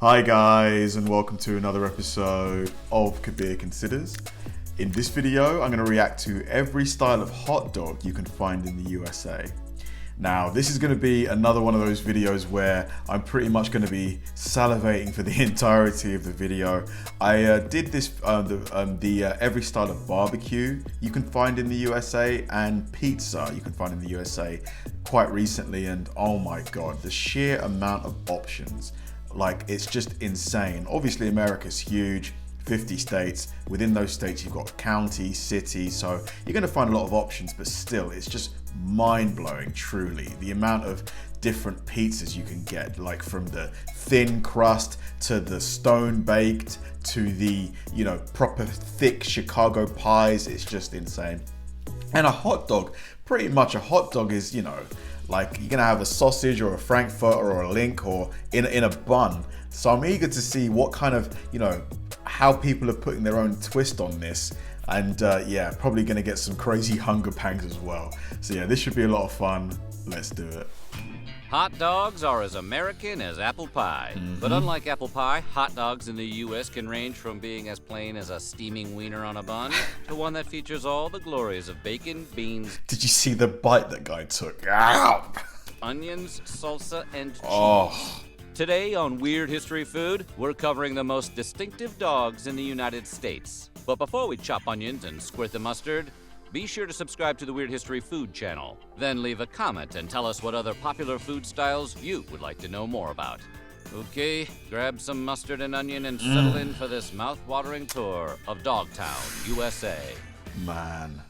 Hi guys, and welcome to another episode of Kabir Considers. In this video, I'm going to react to every style of hot dog you can find in the USA. Now, this is going to be another one of those videos where I'm pretty much going to be salivating for the entirety of the video. I did this, every style of barbecue you can find in the USA and pizza you can find in the USA quite recently, and oh my god, the sheer amount of options. Like, it's just insane. Obviously, America's huge, 50 states. Within those states, you've got county, city, so you're going to find a lot of options, but still, it's just mind-blowing, truly. The amount of different pizzas you can get, like from the thin crust to the stone-baked to the, proper thick Chicago pies. It's just insane. And a hot dog, pretty much a hot dog is, like you're gonna have a sausage or a frankfurter or a link or in a bun. So I'm eager to see what kind of, how people are putting their own twist on this. And yeah, probably gonna get some crazy hunger pangs as well. So yeah, this should be a lot of fun. Let's do it. Hot dogs are as American as apple pie. But unlike apple pie, hot dogs in the U.S. can range from being as plain as a steaming wiener on a bun to one that features all the glories of bacon, beans. Did you see the bite that guy took? Ow! Onions, salsa, and cheese. Oh. Today on Weird History Food, we're covering the most distinctive dogs in the United States. But before we chop onions and squirt the mustard, be sure to subscribe to the Weird History Food channel. Then leave a comment and tell us what other popular food styles you would like to know more about. Okay, grab some mustard and onion and settle in for this mouth-watering tour of Dogtown, USA. Man.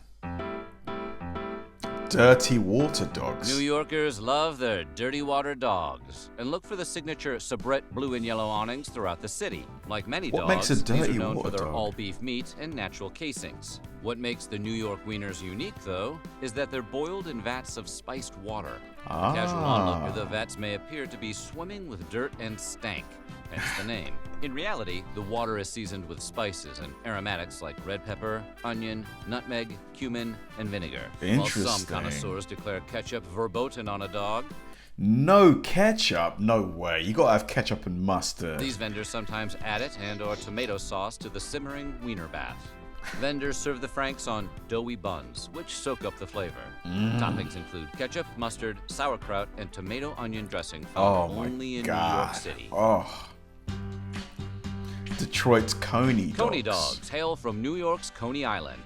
Dirty water dogs. New Yorkers love their dirty water dogs and look for the signature soubrette blue and yellow awnings throughout the city. Like many What dogs, makes a dirty these are known water for their dog? all-beef meat and natural casings. What makes the New York wieners unique, though, is that they're boiled in vats of spiced water. A casual onlooker, the vats may appear to be swimming with dirt and stank, hence the name. In reality, the water is seasoned with spices and aromatics like red pepper, onion, nutmeg, cumin, and vinegar. While some connoisseurs declare ketchup verboten on a dog. No ketchup? No way. You gotta have ketchup and mustard. These vendors sometimes add it and or tomato sauce to the simmering wiener bath. Vendors serve the franks on doughy buns, which soak up the flavor. Toppings include ketchup, mustard, sauerkraut, and tomato onion dressing found only in New York City. Oh. Detroit's Coney dogs. Coney dogs hail from New York's Coney Island.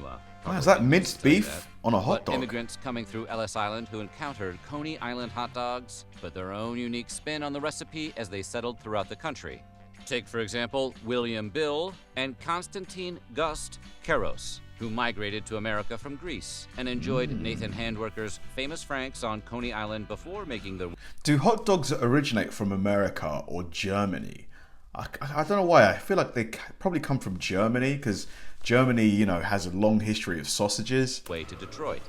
Wow, is that minced beef on a hot dog? Immigrants coming through Ellis Island who encountered Coney Island hot dogs put their own unique spin on the recipe as they settled throughout the country. Take, for example, William Bill and Konstantin Gust Keros, who migrated to America from Greece and enjoyed Nathan Handwerker's famous franks on Coney Island before making their... Do hot dogs originate from America or Germany? I don't know why. I feel like they probably come from Germany because Germany, has a long history of sausages. ...way to Detroit.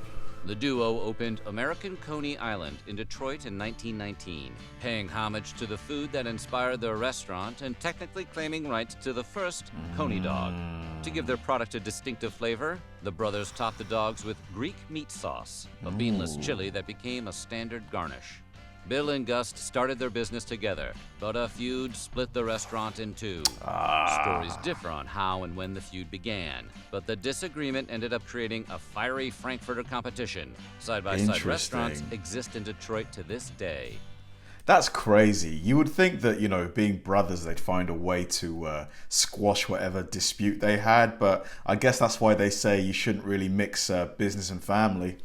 The duo opened American Coney Island in Detroit in 1919, paying homage to the food that inspired their restaurant and technically claiming rights to the first Coney dog. To give their product a distinctive flavor, the brothers topped the dogs with Greek meat sauce, a beanless chili that became a standard garnish. Bill and Gust started their business together, but a feud split the restaurant in two. Stories differ on how and when the feud began, but the disagreement ended up creating a fiery Frankfurter competition. Side-by-side restaurants exist in Detroit to this day. That's crazy. You would think that, being brothers, they'd find a way to squash whatever dispute they had, but I guess that's why they say you shouldn't really mix business and family.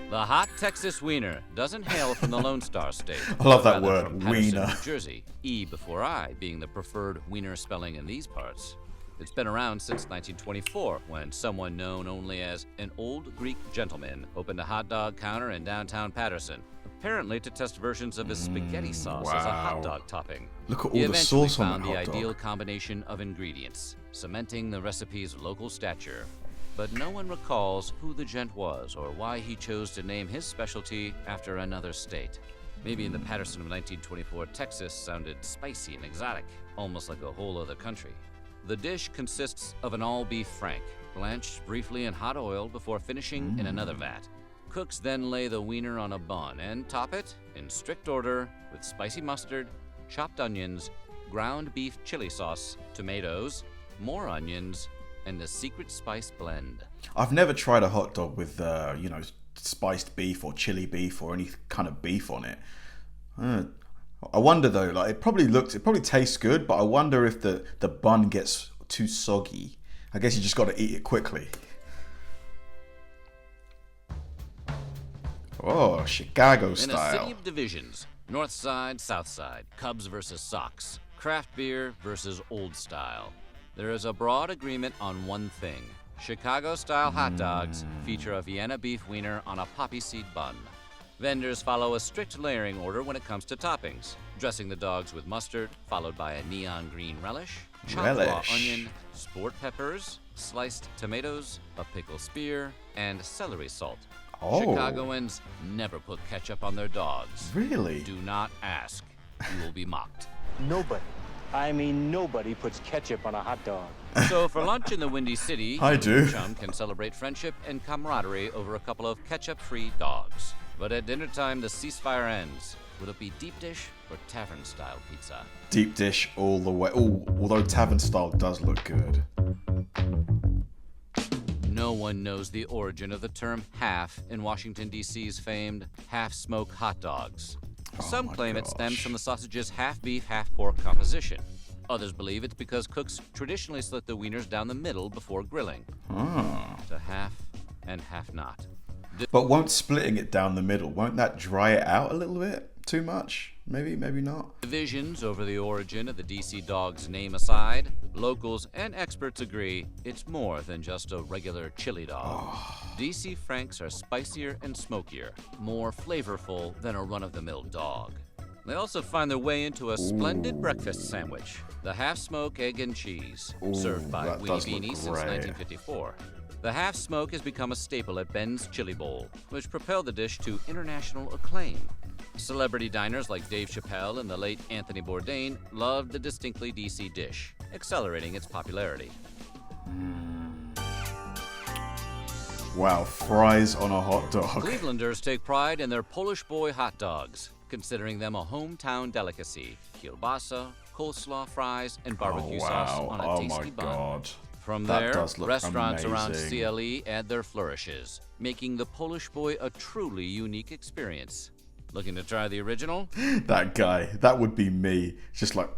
The hot Texas wiener doesn't hail from the Lone Star State. I love that rather word, from Patterson, wiener. New Jersey, E before I being the preferred wiener spelling in these parts. It's been around since 1924, when someone known only as an old Greek gentleman opened a hot dog counter in downtown Patterson, apparently to test versions of his spaghetti sauce as a hot dog topping. Look at He all the sauce on found the the hot dog. ideal combination of ingredients, cementing the recipe's local stature. But no one recalls who the gent was or why he chose to name his specialty after another state. Maybe in the Patterson of 1924, Texas sounded spicy and exotic, almost like a whole other country. The dish consists of an all-beef frank, blanched briefly in hot oil before finishing in another vat. Cooks then lay the wiener on a bun and top it, in strict order, with spicy mustard, chopped onions, ground beef chili sauce, tomatoes, more onions, and a secret spice blend. I've never tried a hot dog with, spiced beef or chili beef or any kind of beef on it. I wonder though, like it probably tastes good, but I wonder if the bun gets too soggy. I guess you just got to eat it quickly. Oh, Chicago style. In a city of divisions, North Side, South Side, Cubs versus Sox, craft beer versus old style, there is a broad agreement on one thing. Chicago-style hot dogs feature a Vienna beef wiener on a poppy seed bun. Vendors follow a strict layering order when it comes to toppings, dressing the dogs with mustard, followed by a neon green relish, chopped raw onion, sport peppers, sliced tomatoes, a pickle spear, and celery salt. Oh. Chicagoans never put ketchup on their dogs. Really? Do not ask. You will be mocked. Nobody puts ketchup on a hot dog. So for lunch in the Windy City, I do. Chum can celebrate friendship and camaraderie over a couple of ketchup-free dogs. But at dinner time, the ceasefire ends. Will it be deep dish or tavern-style pizza? Deep dish all the way. Ooh, although tavern style does look good. No one knows the origin of the term half in Washington, D.C.'s famed half-smoked hot dogs. Some claim it stems from the sausage's half-beef, half-pork composition. Others believe it's because cooks traditionally slit the wieners down the middle before grilling. To half and half not. But won't splitting it down the middle, won't that dry it out a little bit? Too much? Maybe not. Divisions over the origin of the DC dog's name aside, locals and experts agree it's more than just a regular chili dog. DC Franks are spicier and smokier, more flavorful than a run-of-the-mill dog. They also find their way into a splendid breakfast sandwich, the half-smoke egg and cheese, served by Weenie Beanie since 1954. The half-smoke has become a staple at Ben's Chili Bowl, which propelled the dish to international acclaim. Celebrity diners like Dave Chappelle and the late Anthony Bourdain loved the distinctly DC dish, accelerating its popularity. Wow, fries on a hot dog. Clevelanders take pride in their Polish boy hot dogs, considering them a hometown delicacy. Kielbasa, coleslaw fries, and barbecue sauce on a tasty bun. God. From That there, does look restaurants around amazing. CLE add their flourishes, making the Polish boy a truly unique experience. Looking to try the original? That guy, that would be me. Just like,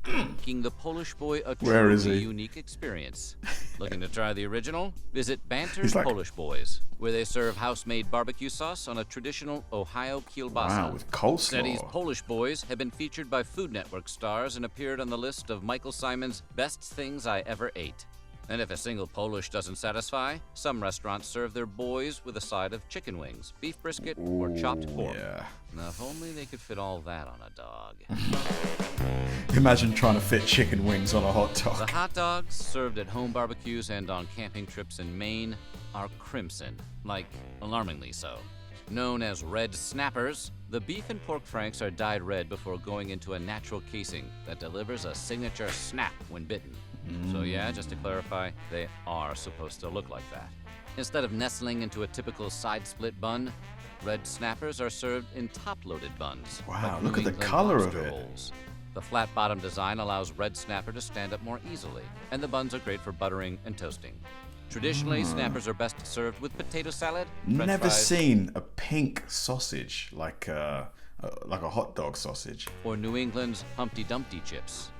Making the Polish boy a Where is truly he? unique experience. Looking to try the original? Visit Banter's like- Polish Boys, where they serve house-made barbecue sauce on a traditional Ohio kielbasa. wow, with coleslaw. Cincinnati's Polish Boys have been featured by Food Network stars and appeared on the list of Michael Simon's Best Things I Ever Ate. And if a single Polish doesn't satisfy, some restaurants serve their boys with a side of chicken wings, beef brisket, or chopped pork. Yeah. Now, if only they could fit all that on a dog. Imagine trying to fit chicken wings on a hot The dog. hot dogs served at home barbecues and on camping trips in Maine are crimson, like alarmingly so. Known as red snappers, the beef and pork franks are dyed red before going into a natural casing that delivers a signature snap when bitten. So yeah, just to clarify, they are supposed to look like that. Instead of nestling into a typical side split bun, red snappers are served in top-loaded buns. Wow, like look New at the England color of lobster it. rolls. The flat bottom design allows red snapper to stand up more easily, and the buns are great for buttering and toasting. Traditionally, snappers are best served with potato salad, French Never fries, seen a pink sausage like a hot dog sausage. or New England's Humpty Dumpty chips.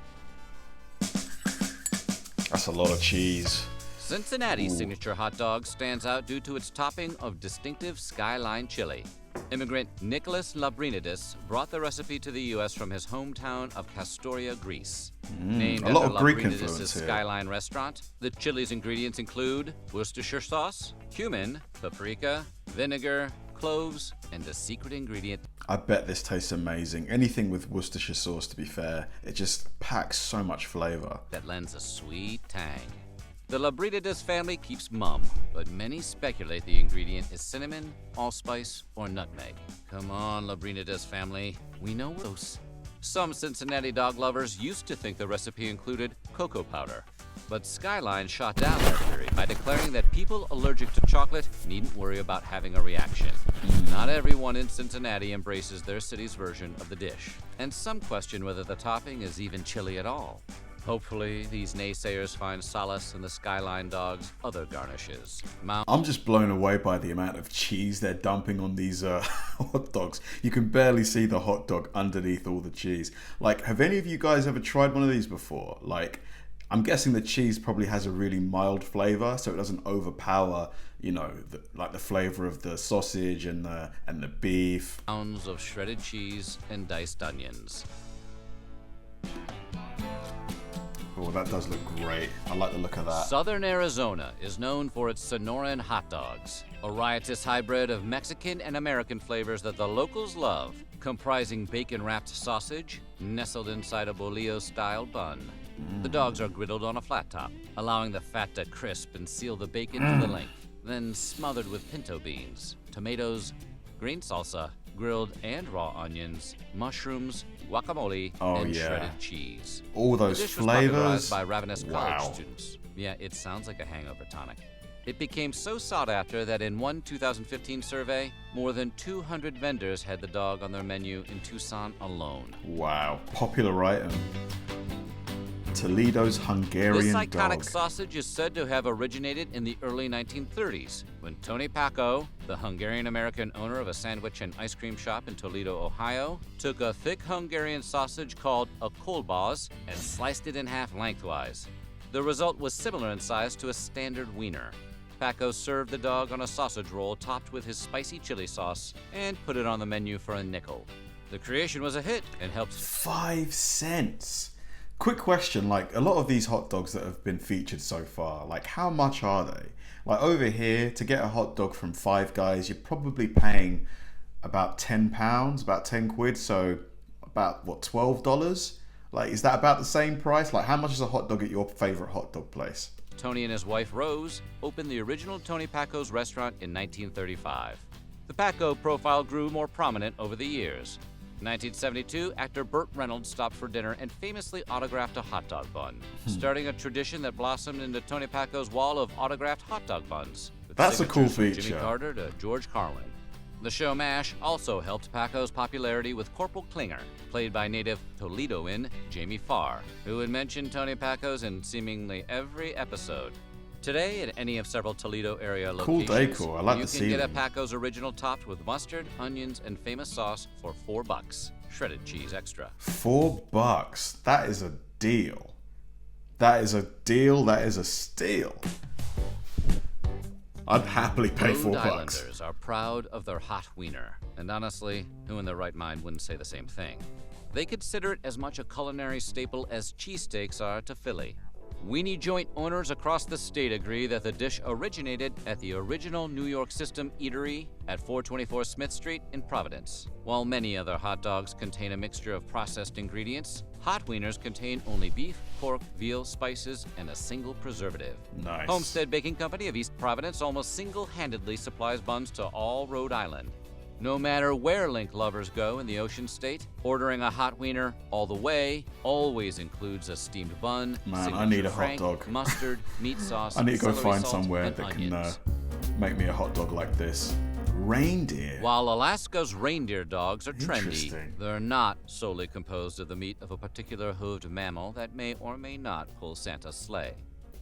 That's a lot of cheese. Cincinnati's signature hot dog stands out due to its topping of distinctive Skyline chili. Immigrant Nicholas Labrinidis brought the recipe to the U.S. from his hometown of Castoria, Greece. Named a lot after of Greek Labrinidis' influence here. Skyline restaurant, the chili's ingredients include Worcestershire sauce, cumin, paprika, vinegar, cloves, and a secret ingredient I bet this tastes amazing. Anything with Worcestershire sauce, to be fair, it just packs so much flavor. that lends a sweet tang. The Labrinidis family keeps mum, but many speculate the ingredient is cinnamon, allspice, or nutmeg. Come on, Labrinidis family, we know we're close. Some Cincinnati dog lovers used to think the recipe included cocoa powder, but Skyline shot down that theory, by declaring that people allergic to chocolate needn't worry about having a reaction. Not everyone in Cincinnati embraces their city's version of the dish, and some question whether the topping is even chili at all. Hopefully, these naysayers find solace in the Skyline dog's other garnishes. I'm just blown away by the amount of cheese they're dumping on these hot dogs. You can barely see the hot dog underneath all the cheese. Like, have any of you guys ever tried one of these before? Like, I'm guessing the cheese probably has a really mild flavor, so it doesn't overpower, you know, the flavor of the sausage and the beef. Pounds of shredded cheese and diced onions. Oh, that does look great. I like the look of that. Southern Arizona is known for its Sonoran hot dogs, a riotous hybrid of Mexican and American flavors that the locals love, comprising bacon-wrapped sausage nestled inside a bolillo-style bun. The dogs are griddled on a flat top, allowing the fat to crisp and seal the bacon to the length, then smothered with pinto beans, tomatoes, green salsa, grilled and raw onions, mushrooms, guacamole, and shredded cheese. All those the dish was flavors. popularized by ravenous college students. Yeah, it sounds like a hangover tonic. It became so sought after that in one 2015 survey, more than 200 vendors had the dog on their menu in Tucson alone. Wow, popular item. Toledo's Hungarian This dog. iconic sausage is said to have originated in the early 1930s, when Tony Paco, the Hungarian-American owner of a sandwich and ice cream shop in Toledo, Ohio, took a thick Hungarian sausage called a kolbász and sliced it in half lengthwise. The result was similar in size to a standard wiener. Paco served the dog on a sausage roll topped with his spicy chili sauce and put it on the menu for a nickel. The creation was a hit and helped 5 cents. Quick question, like a lot of these hot dogs that have been featured so far, like how much are they? Like over here, to get a hot dog from Five Guys, you're probably paying about £10, about 10 quid, so about what, $12? Like, is that about the same price? Like, how much is a hot dog at your favorite hot dog place? Tony and his wife Rose opened the original Tony Paco's restaurant in 1935. The Paco profile grew more prominent over the years. In 1972, actor Burt Reynolds stopped for dinner and famously autographed a hot dog bun, starting a tradition that blossomed into Tony Paco's wall of autographed hot dog buns. with That's a cool signatures from feature. Jimmy Carter to George Carlin. The show MASH also helped Paco's popularity with Corporal Klinger, played by native Toledoan Jamie Farr, who would mention Tony Paco's in seemingly every episode. Today, at any of several Toledo area Cool locations, decor. I like you the can get a ceiling. Paco's original topped with mustard, onions, and famous sauce for $4. Shredded cheese extra. $4. That is a deal. That is a deal. That is a steal. I'd happily pay Rhode $4. Islanders are proud of their hot wiener, and honestly, who in their right mind wouldn't say the same thing? They consider it as much a culinary staple as cheesesteaks are to Philly. Weenie joint owners across the state agree that the dish originated at the original New York System Eatery at 424 Smith Street in Providence. While many other hot dogs contain a mixture of processed ingredients, hot wieners contain only beef, pork, veal, spices, and a single preservative. Nice. Homestead Baking Company of East Providence almost single-handedly supplies buns to all Rhode Island. No matter where Link lovers go in the Ocean State, ordering a hot wiener all the way always includes a steamed bun, Man, I signature need a hot frank, dog. mustard, meat sauce, I need to go celery find salt, somewhere and that can onions. make me a hot dog like this. Reindeer. While Alaska's reindeer dogs are trendy, Interesting. they're not solely composed of the meat of a particular hooved mammal that may or may not pull Santa's sleigh,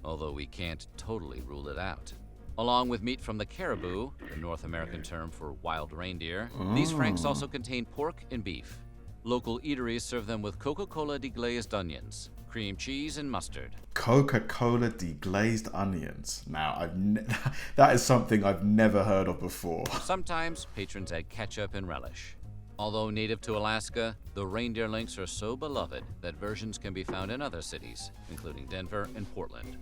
although we can't totally rule it out. Along with meat from the caribou, the North American term for wild reindeer, these franks also contain pork and beef. Local eateries serve them with Coca-Cola deglazed onions, cream cheese, and mustard. Coca-Cola deglazed onions. Now, that is something I've never heard of before. Sometimes patrons add ketchup and relish. Although native to Alaska, the reindeer links are so beloved that versions can be found in other cities, including Denver and Portland.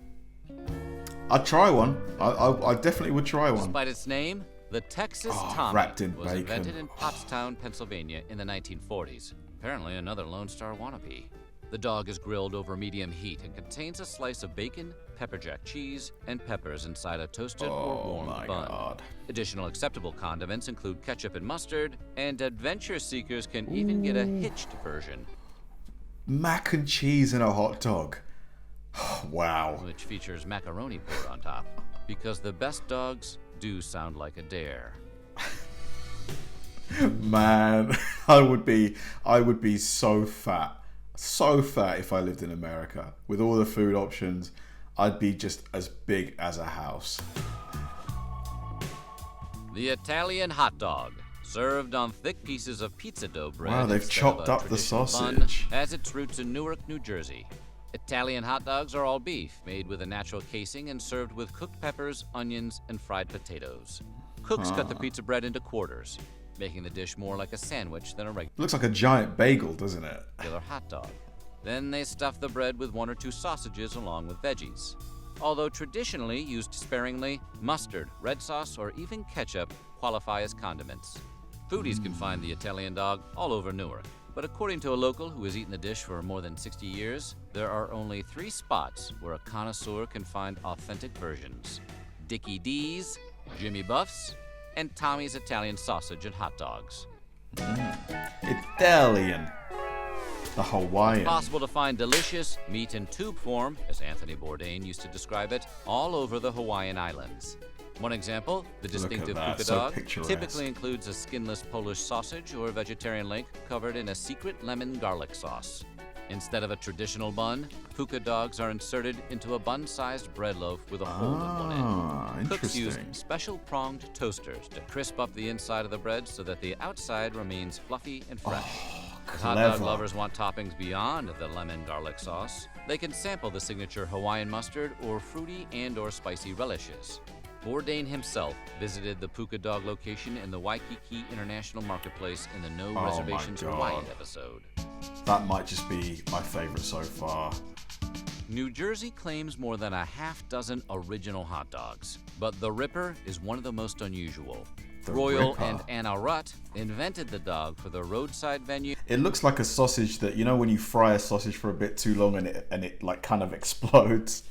I'd try one. I definitely would try one. Despite its name, the Texas Tommy wrapped in was bacon. invented in Pottstown, Pennsylvania in the 1940s. Apparently another Lone Star wannabe. The dog is grilled over medium heat and contains a slice of bacon, pepper jack cheese, and peppers inside a toasted or Oh warmed my bun. God. Additional acceptable condiments include ketchup and mustard, and adventure seekers can even get a hitched version. Mac and cheese in a hot dog. Wow. which features macaroni poured on top, because the best dogs do sound like a dare. Man, I would be so fat if I lived in America. With all the food options, I'd be just as big as a house. The Italian hot dog, served on thick pieces of pizza dough bread. Wow, they've instead chopped of a up the traditional sausage. bun, has its roots in Newark, New Jersey. Italian hot dogs are all beef, made with a natural casing and served with cooked peppers, onions, and fried potatoes. Cooks cut the pizza bread into quarters, making the dish more like a sandwich than a Looks like a giant bagel, doesn't it? regular hot dog. Then they stuff the bread with 1 or 2 sausages along with veggies. Although traditionally used sparingly, mustard, red sauce, or even ketchup qualify as condiments. Foodies can find the Italian dog all over Newark, but according to a local who has eaten the dish for more than 60 years, there are only 3 spots where a connoisseur can find authentic versions: Dickie D's, Jimmy Buff's, and Tommy's Italian Sausage and Hot Dogs. Italian. The Hawaiian. It's possible to find delicious meat in tube form, as Anthony Bourdain used to describe it, all over the Hawaiian Islands. One example, the distinctive that, puka so dog, picturesque. typically includes a skinless Polish sausage or vegetarian link covered in a secret lemon garlic sauce. Instead of a traditional bun, puka dogs are inserted into a bun-sized bread loaf with a hole in one end. Cooks use Interesting. special pronged toasters to crisp up the inside of the bread so that the outside remains fluffy and fresh. If hot dog Clever. lovers want toppings beyond the lemon garlic sauce, they can sample the signature Hawaiian mustard or fruity and/or spicy relishes. Bourdain himself visited the puka dog location in the Waikiki International Marketplace in the No Oh my Reservations God. Hawaii episode. That might just be my favorite so far. New Jersey claims more than a half-dozen original hot dogs, but the Ripper is one of the most unusual. The Royal Ripper. and Anna Rutt invented the dog for the roadside venue It looks like a sausage that, you know, when you fry a sausage for a bit too long and it like kind of explodes.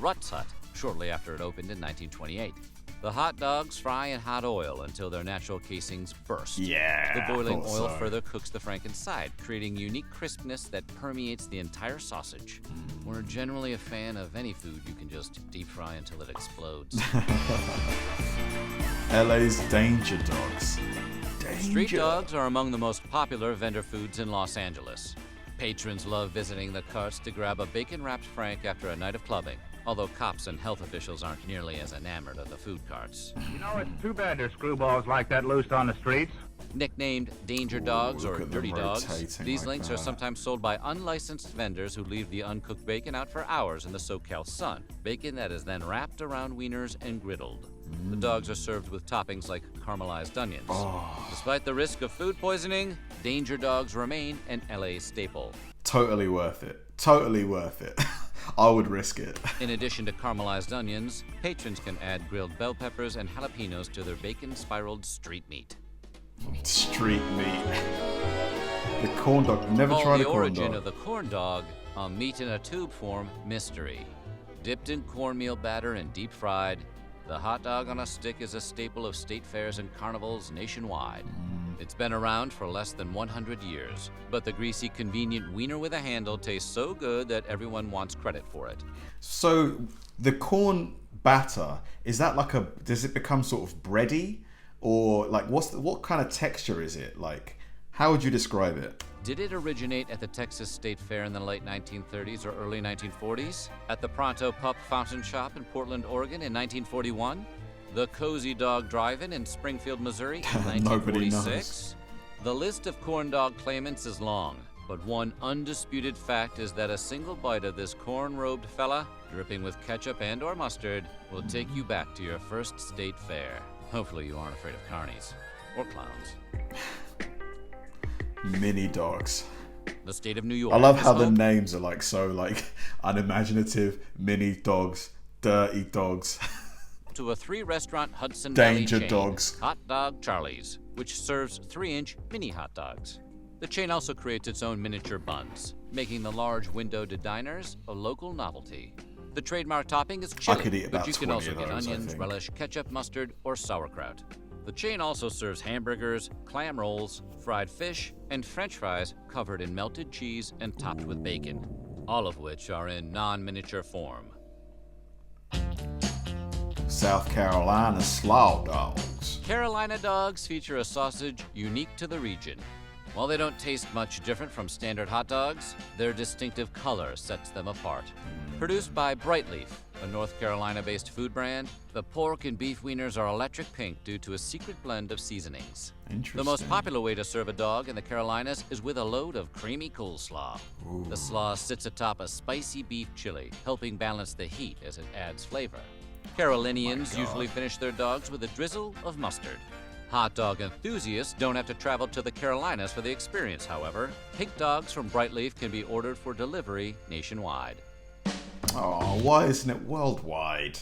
Rutt's Hut, shortly after it opened in 1928. The hot dogs fry in hot oil until their natural casings burst. Yeah, The boiling thought oil so. further cooks the frank inside, creating unique crispness that permeates the entire sausage. We're generally a fan of any food you can just deep fry until it explodes. LA's Danger Dogs. Street dogs are among the most popular vendor foods in Los Angeles. Patrons love visiting the carts to grab a bacon-wrapped frank after a night of clubbing, although cops and health officials aren't nearly as enamored of the food carts. You know, it's too bad there's screwballs like that loose on the streets. Nicknamed danger dogs look or at them dirty dogs, rotating these like links are that. sometimes sold by unlicensed vendors who leave the uncooked bacon out for hours in the SoCal sun. Bacon that is then wrapped around wieners and griddled. The dogs are served with toppings like caramelized onions. Despite the risk of food poisoning, danger dogs remain an LA staple. Totally worth it. Totally worth it. I would risk it. In addition to caramelized onions, patrons can add grilled bell peppers and jalapenos to their bacon-spiraled street meat. Street meat. The corn dog. Never Call tried the a corn origin dog. of the corn dog a meat in a tube form mystery. Dipped in cornmeal batter and deep fried, the hot dog on a stick is a staple of state fairs and carnivals nationwide. It's been around for less than 100 years, but the greasy, convenient wiener with a handle tastes so good that everyone wants credit for it. So the corn batter, is that like a, does it become sort of bready? Or like what kind of texture is it? Like, how would you describe it? Did it originate at the Texas State Fair in the late 1930s or early 1940s? At the Pronto Pup Fountain Shop in Portland, Oregon in 1941? The Cozy Dog Drive-In in Springfield, Missouri in Nobody 1946? The list of corn dog claimants is long, but one undisputed fact is that a single bite of this corn-robed fella, dripping with ketchup and or mustard, will take you back to your first state fair. Hopefully you aren't afraid of carnies or clowns. Mini dogs. The state of New York. I love is how the home names are like so like unimaginative. Mini dogs, dirty dogs. to a 3-restaurant Hudson Danger Valley chain, dogs. Hot Dog Charlie's, which serves 3-inch mini hot dogs. The chain also creates its own miniature buns, making the large windowed diners a local novelty. The trademark topping is chili, could eat about but you can 20 also of get those, I onions, think. relish, ketchup, mustard, or sauerkraut. The chain also serves hamburgers, clam rolls, fried fish, and french fries covered in melted cheese and topped with bacon. all of which are in non-miniature form. South Carolina slaw dogs. Carolina dogs feature a sausage unique to the region. While they don't taste much different from standard hot dogs, their distinctive color sets them apart. Produced by BRIT, a North Carolina-based food brand, the pork and beef wieners are electric pink due to a secret blend of seasonings. Interesting. The most popular way to serve a dog in the Carolinas is with a load of creamy coleslaw. Ooh. The slaw sits atop a spicy beef chili, helping balance the heat as it adds flavor. Carolinians usually finish their dogs with a drizzle of mustard. Hot dog enthusiasts don't have to travel to the Carolinas for the experience, however. Pink dogs from BRIT can be ordered for delivery nationwide. Oh, why isn't it worldwide?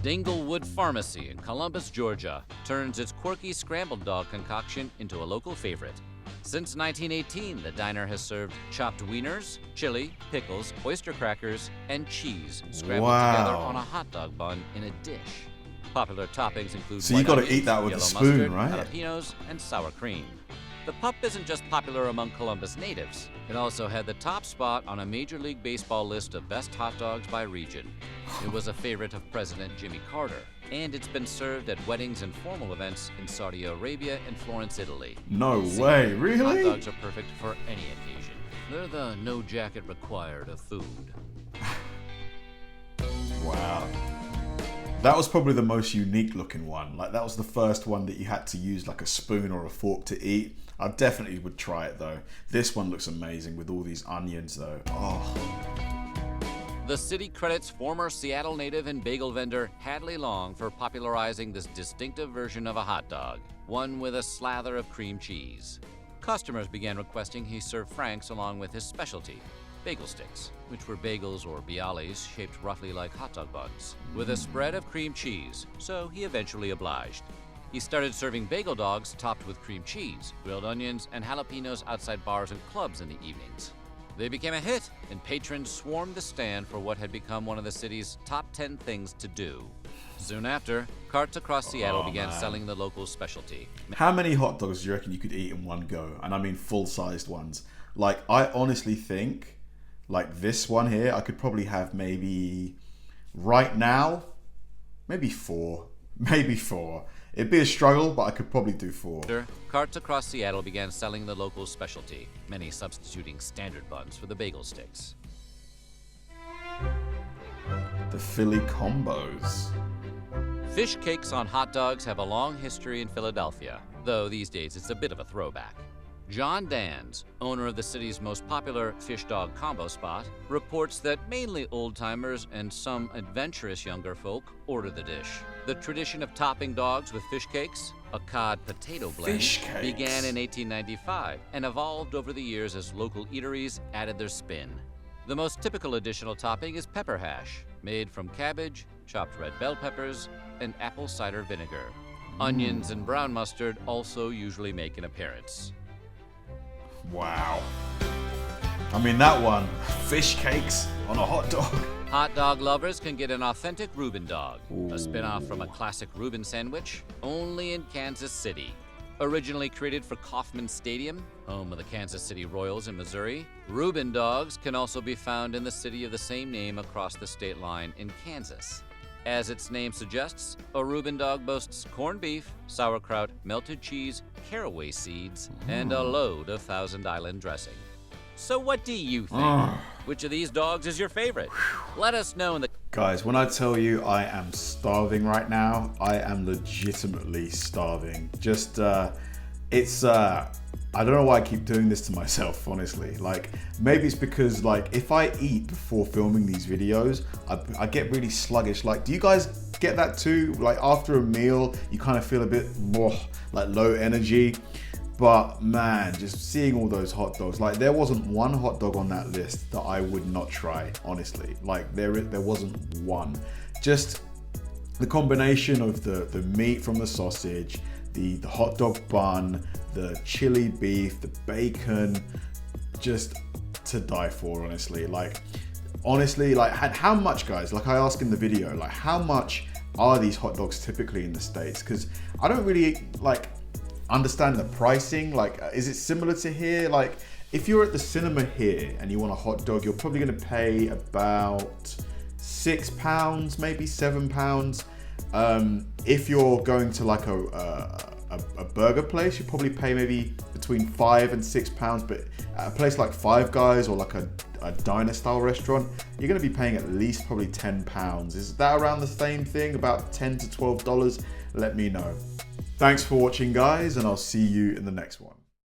Dinglewood Pharmacy in Columbus, Georgia, turns its quirky scrambled dog concoction into a local favorite. Since 1918, the diner has served chopped wieners, chili, pickles, oyster crackers, and cheese scrambled together on a hot dog bun in a dish. Popular toppings include So you got to eat that with a spoon, right? Jalapenos, and sour cream. The pup isn't just popular among Columbus natives. It also had the top spot on a Major League Baseball list of best hot dogs by region. It was a favorite of President Jimmy Carter, and it's been served at weddings and formal events in Saudi Arabia and Florence, Italy. No way, really? Hot dogs are perfect for any occasion. They're the no jacket required of food. Wow. That was probably the most unique looking one. Like, that was the first one that you had to use like a spoon or a fork to eat. I definitely would try it though. This one looks amazing with all these onions though. Oh. The city credits former Seattle native and bagel vendor Hadley Long for popularizing this distinctive version of a hot dog, one with a slather of cream cheese. Customers began requesting he serve Franks along with his specialty, bagel sticks, which were bagels or bialys shaped roughly like hot dog buns, with a spread of cream cheese, so he eventually obliged. He started serving bagel dogs topped with cream cheese, grilled onions, and jalapenos outside bars and clubs in the evenings. They became a hit, and patrons swarmed the stand for what had become one of the city's top 10 things to do. Soon after, carts across Seattle began selling the local specialty. How many hot dogs do you reckon you could eat in one go? And I mean full-sized ones. Like, I honestly think, like this one here, I could probably have maybe, right now, maybe four. Maybe four. It'd be a struggle, but I could probably do four. Carts across Seattle began selling the local specialty, many substituting standard buns for the bagel sticks. The Philly combos. Fish cakes on hot dogs have a long history in Philadelphia, though these days it's a bit of a throwback. John Dans, owner of the city's most popular fish dog combo spot, reports that mainly old-timers and some adventurous younger folk order the dish. The tradition of topping dogs with fish cakes, a cod potato blend, began in 1895 and evolved over the years as local eateries added their spin. The most typical additional topping is pepper hash, made from cabbage, chopped red bell peppers, and apple cider vinegar. Onions and brown mustard also usually make an appearance. Wow. I mean, that one, fish cakes on a hot dog. Hot dog lovers can get an authentic Reuben dog, a spin-off from a classic Reuben sandwich, only in Kansas City. Originally created for Kauffman Stadium, home of the Kansas City Royals in Missouri, Reuben dogs can also be found in the city of the same name across the state line in Kansas. As its name suggests, a Reuben dog boasts corned beef, sauerkraut, melted cheese, caraway seeds, and a load of Thousand Island dressing. So what do you think? Which of these dogs is your favorite? Let us know in the... Guys, when I tell you I am starving right now, I am legitimately starving. Just, I don't know why I keep doing this to myself, honestly. Like, maybe it's because, like, if I eat before filming these videos, I get really sluggish. Like, do you guys get that too? Like, after a meal, you kind of feel a bit more, like, low energy. But, man, just seeing all those hot dogs. Like, there wasn't one hot dog on that list that I would not try, honestly. Like, there wasn't one. Just the combination of the meat from the sausage, the hot dog bun, the chili beef, the bacon, just to die for, honestly. Like, honestly, like, how much, guys, like I asked in the video, like, how much are these hot dogs typically in the States? Because I don't really, like, understand the pricing. Like, is it similar to here? Like, If you're at the cinema here and you want a hot dog, you're probably gonna pay about £6, maybe £7. If you're going to like a burger place, you probably pay maybe between £5 and £6, but at a place like Five Guys or like a diner style restaurant, you're gonna be paying at least probably £10. Is that around the same thing, about $10 to $12? Let me know. Thanks for watching, guys, and I'll see you in the next one.